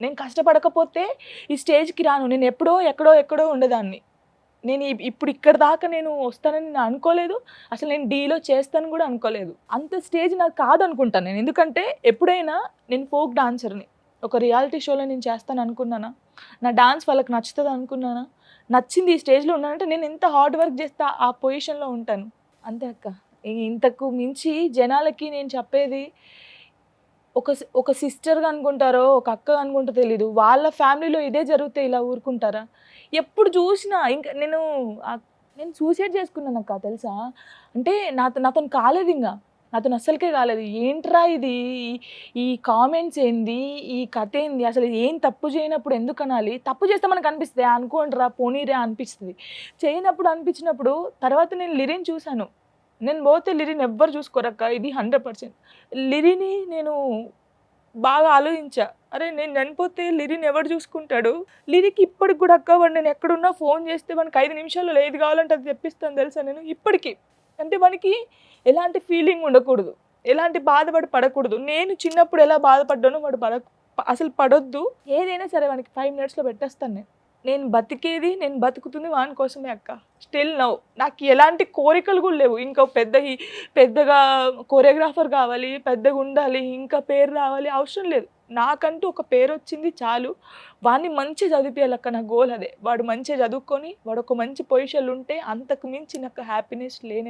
నేను కష్టపడకపోతే ఈ స్టేజ్‌కి రాను. నేను ఎప్పుడో, ఎక్కడో, ఎక్కడో ఉండేదాన్ని. నేను ఇప్పుడు ఇక్కడి దాకా నేను వస్తానని నేను అనుకోలేదు. అసలు నేను డీలో చేస్తాను గూడా అనుకోలేదు. అంత స్టేజ్ నాకు కాదనుకుంటాను నేను. ఎందుకంటే ఎప్పుడైనా నేను ఫోక్ డాన్సర్‌ని. ఒక రియాలిటీ షోలో నేను చేస్తాననుకున్నానా? నా డాన్స్ వాళ్ళకి నచ్చుతదనుకున్నానా? నచ్చింది ఈ స్టేజ్‌లో ఉన్నానంటే నేను ఎంత హార్డ్ వర్క్ చేస్తే ఆ పొజిషన్‌లో ఉంటాను. అంతే అక్క. ఇంతకు మించి జనాలకి నేను చెప్పేది ఒక సిస్టర్‌గా అనుకుంటారో, ఒక అక్కగా అనుకుంటారో తెలీదు. వాళ్ళ ఫ్యామిలీలో ఇదే జరిగితే ఇలా ఊరుకుంటారా? ఎప్పుడు చూసినా ఇంక ఆహ్, నేను సూసైడ్ చేసుకున్నానక్క తెలుసా? అంటే నాతోని కాలేదింగ. నాతోని అస్సలకే కాలేదు. ఏంట్రా ఇది? ఈ కామెంట్స్ ఏంది? ఈ కథేంది? అసలు ఏం తప్పు చేయనప్పుడు ఎందుకనాలి? తప్పు చేస్తే మనకనిపిస్తది. అనుకోండిరా, పోనీరా అనిపిస్తది. చేయనప్పుడు అనిపించినప్పుడు తర్వాత నేను లిరిని చూసాను. నేను పోతే లిరిని ఎవ్వరు చూసుకోరక్క. ఇది 100%. లిరిని నేను బాగా ఆలోచించా. అరే! నేను చనిపోతే లిరిని ఎవడు చూసుకుంటాడు? లిరికి ఇప్పటికి గూడా అక్క వాడు నేను ఎక్కడున్నా ఫోను చేస్తే వానికి 5 నిమిషాల్లో ఏది కావాలంటే అది తెప్పిస్తాను తెలుసా నేను ఇప్పటికి. అంటే వానికి ఎలాంటి ఫీలింగ్ ఉండకూడదు. ఎలాంటి బాధ పడకూడదు. నేను చిన్నప్పుడు ఎలా బాధపడ్డానో వాడు అసలు పడొద్దు. ఏదైనా సరే వానికి 5 మినిట్స్‌లో పెట్టేస్తాను నేను. నేను బతుకుతుంది వాని కోసమే అక్క. Still now. నాకు ఎలాంటి కోరికలు గూడా లేవు. ఇంకో పెద్దగా కొరియోగ్రాఫర్ గావాలి, పెద్దగుండాలి, ఇంకా పేరు రావాలి అవసరం లేదు. నాకంటూ ఒక పేరొచ్చింది చాలు. వాడిని మంచిగా చదివిపియాలక్క నా గోల్ అదే. వాడు మంచిగా చదువుకొని, వాడొక మంచి పొజిషన్‌లో ఉంటే అంతకు మించి నాకు హ్యాపీనెస్ లేనే లేదు.